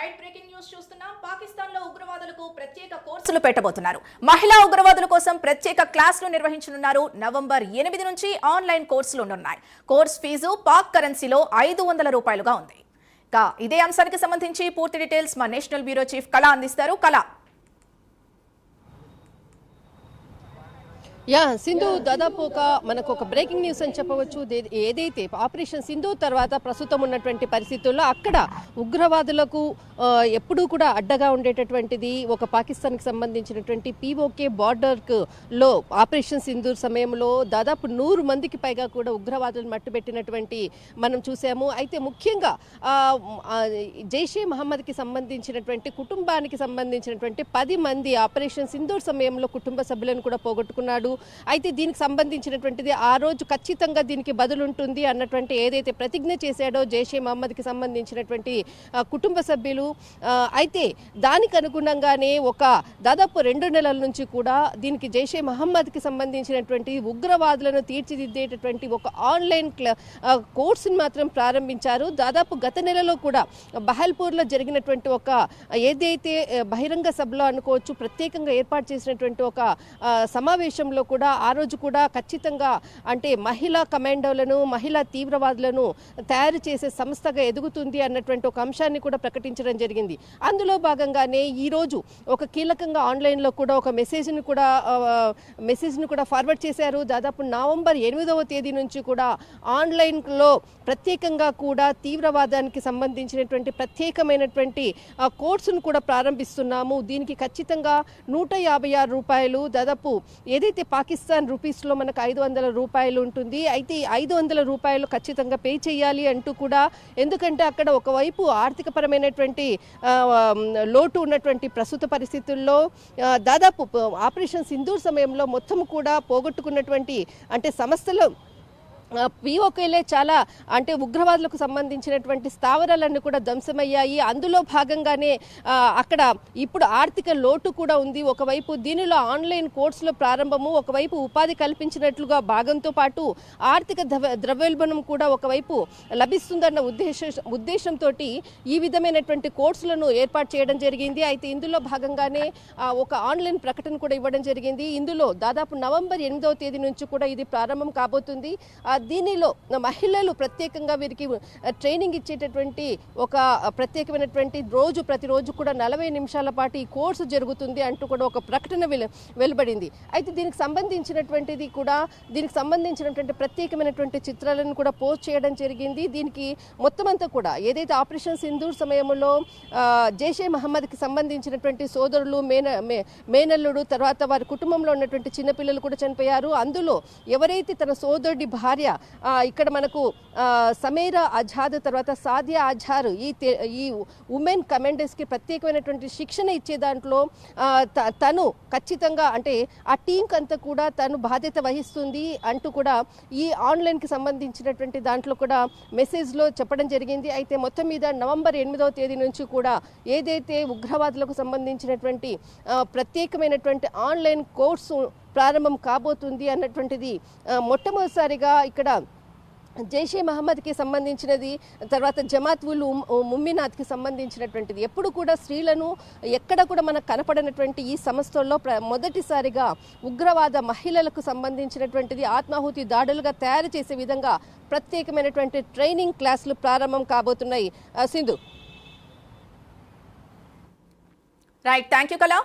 Right breaking news చూస్తున్నాం. పాకిస్తాన్ లో ఉగ్రవాదులకు ప్రత్యేక కోర్సులు పెట్టబోతున్నారు. మహిళా ఉగ్రవాదుల కోసం ప్రత్యేక క్లాసులు నిర్వహించనున్నారు. నవంబర్ 8 నుంచి ఆన్లైన్ కోర్సులు ఉండనున్నాయి. కోర్స్ ఫీజు పాక్ కరెన్సీలో 500 రూపాయలుగా ఉంది. ఇదే అంశానికి సంబంధించి పూర్తి డీటెయిల్స్ మా నేషనల్ బ్యూరో చీఫ్ కళ అందిస్తారు. కళ, సింధు, దాదాపు మనకు ఒక బ్రేకింగ్ న్యూస్ అని చెప్పవచ్చు. ఏదైతే ఆపరేషన్ సింధు తర్వాత ప్రస్తుతం ఉన్నటువంటి పరిస్థితుల్లో అక్కడ ఉగ్రవాదులకు ఎప్పుడూ కూడా అడ్డగా ఉండేటటువంటిది ఒక పాకిస్తాన్కి సంబంధించినటువంటి పీఓకే బార్డర్లో ఆపరేషన్ సింధు సమయంలో దాదాపు 100 మందికి పైగా కూడా ఉగ్రవాదులను మట్టుబెట్టినటువంటి మనం చూసాము. అయితే ముఖ్యంగా జైషే మహమ్మద్కి సంబంధించినటువంటి కుటుంబానికి సంబంధించినటువంటి 10 మంది ఆపరేషన్ సింధు సమయంలో కుటుంబ సభ్యులను కూడా పోగొట్టుకున్నాడు. అయితే దీనికి సంబంధించినటువంటిది ఆ రోజు ఖచ్చితంగా దీనికి బదులుంటుంది అన్నటువంటి ఏదైతే ప్రతిజ్ఞ చేశాడో జైషే మహమ్మద్కి సంబంధించినటువంటి కుటుంబ సభ్యులు, అయితే దానికి అనుగుణంగానే దాదాపు 2 నెలల నుంచి కూడా దీనికి జైషే మహమ్మద్కి సంబంధించినటువంటి ఉగ్రవాదులను తీర్చిదిద్దేటటువంటి ఒక ఆన్లైన్ కోర్సును మాత్రం ప్రారంభించారు. దాదాపు గత నెలలో కూడా బహల్పూర్లో జరిగినటువంటి ఏదైతే బహిరంగ సభలో అనుకోవచ్చు ప్రత్యేకంగా ఏర్పాటు చేసినటువంటి ఒక సమావేశంలో కూడా ఆ రోజు కూడా ఖచ్చితంగా అంటే మహిళా కమాండోలను, మహిళా తీవ్రవాదులను తయారు చేసే సంస్థగా ఎదుగుతుంది అన్నటువంటి ఒక అంశాన్ని కూడా ప్రకటించడం జరిగింది. అందులో భాగంగానే ఈరోజు ఒక కీలకంగా ఆన్లైన్లో కూడా ఒక మెసేజ్ని కూడా ఫార్వర్డ్ చేశారు. దాదాపు నవంబర్ 8వ తేదీ నుంచి కూడా ఆన్లైన్లో ప్రత్యేకంగా కూడా తీవ్రవాదానికి సంబంధించినటువంటి ప్రత్యేకమైనటువంటి కోర్సును కూడా ప్రారంభిస్తున్నాము. దీనికి ఖచ్చితంగా 156 రూపాయలు, దాదాపు ఏదైతే పాకిస్తాన్ రూపీస్లో మనకు 500 రూపాయలు ఉంటుంది. అయితే 500 రూపాయలు ఖచ్చితంగా పే చేయాలి అంటూ కూడా, ఎందుకంటే అక్కడ ఒకవైపు ఆర్థికపరమైనటువంటి లోటు ఉన్నటువంటి ప్రస్తుత పరిస్థితుల్లో దాదాపు ఆపరేషన్ సింధూర్ సమయంలో మొత్తం కూడా పోగొట్టుకున్నటువంటి అంటే సంస్థలో పీఓకేలే చాలా అంటే ఉగ్రవాదులకు సంబంధించినటువంటి స్థావరాలన్నీ కూడా ధ్వంసమయ్యాయి. అందులో భాగంగానే అక్కడ ఇప్పుడు ఆర్థిక లోటు కూడా ఉంది. ఒకవైపు దీనిలో ఆన్లైన్ కోర్సుల ప్రారంభము, ఒకవైపు ఉపాధి కల్పించినట్లుగా భాగంతో పాటు ఆర్థిక ద్రవ్యోల్బణం కూడా ఒకవైపు లభిస్తుందన్న ఉద్దేశంతో ఈ విధమైనటువంటి కోర్సులను ఏర్పాటు చేయడం జరిగింది. అయితే ఇందులో భాగంగానే ఒక ఆన్లైన్ ప్రకటన కూడా ఇవ్వడం జరిగింది. ఇందులో దాదాపు నవంబర్ 8వ తేదీ నుంచి కూడా ఇది ప్రారంభం కాబోతుంది. దీనిలో మహిళలు ప్రత్యేకంగా వీరికి ట్రైనింగ్ ఇచ్చేటటువంటి ఒక ప్రత్యేకమైనటువంటి ప్రతిరోజు కూడా 40 నిమిషాల పాటు ఈ కోర్సు జరుగుతుంది అంటూ కూడా ఒక ప్రకటన వెలువడింది. అయితే దీనికి సంబంధించినటువంటి ప్రత్యేకమైనటువంటి చిత్రాలను కూడా పోస్ట్ చేయడం జరిగింది. దీనికి మొత్తం అంతా కూడా ఏదైతే ఆపరేషన్ సింధూర్ సమయంలో జైషే మహమ్మద్కి సంబంధించినటువంటి సోదరులు, మేనల్లుడు, తర్వాత వారి కుటుంబంలో ఉన్నటువంటి చిన్నపిల్లలు కూడా చనిపోయారు. అందులో ఎవరైతే తన సోదరుడి భార్య ఇక్కడ మనకు సమీరా ఆజాద్, తర్వాత సాదియా ఆజార్ ఈ ఉమెన్ కమాండర్స్కి ప్రత్యేకమైనటువంటి శిక్షణ ఇచ్చే దాంట్లో తను ఖచ్చితంగా అంటే ఆ టీంకి అంతా కూడా తను బాధ్యత వహిస్తుంది అంటూ కూడా ఈ ఆన్లైన్కి సంబంధించినటువంటి దాంట్లో కూడా మెసేజ్లో చెప్పడం జరిగింది. అయితే మొత్తం మీద నవంబర్ 8వ తేదీ నుంచి కూడా ఏదైతే ఉగ్రవాదులకు సంబంధించినటువంటి ప్రత్యేకమైనటువంటి ఆన్లైన్ కోర్సు ప్రారంభం కాబోతుంది అన్నటువంటిది మొట్టమొదటిసారిగా ఇక్కడ జైషే మహమ్మద్కి సంబంధించినది, తర్వాత జమాత్ ఉల్ ముమ్మినాత్కి సంబంధించినటువంటిది. ఎప్పుడు కూడా స్త్రీలను ఎక్కడ కూడా మనకు కనపడినటువంటి ఈ సంస్థల్లో మొదటిసారిగా ఉగ్రవాద మహిళలకు సంబంధించినటువంటిది ఆత్మాహుతి దాడులుగా తయారు చేసే విధంగా ప్రత్యేకమైనటువంటి ట్రైనింగ్ క్లాసులు ప్రారంభం కాబోతున్నాయి. సింధు, రైట్, థ్యాంక్ యూ కళ.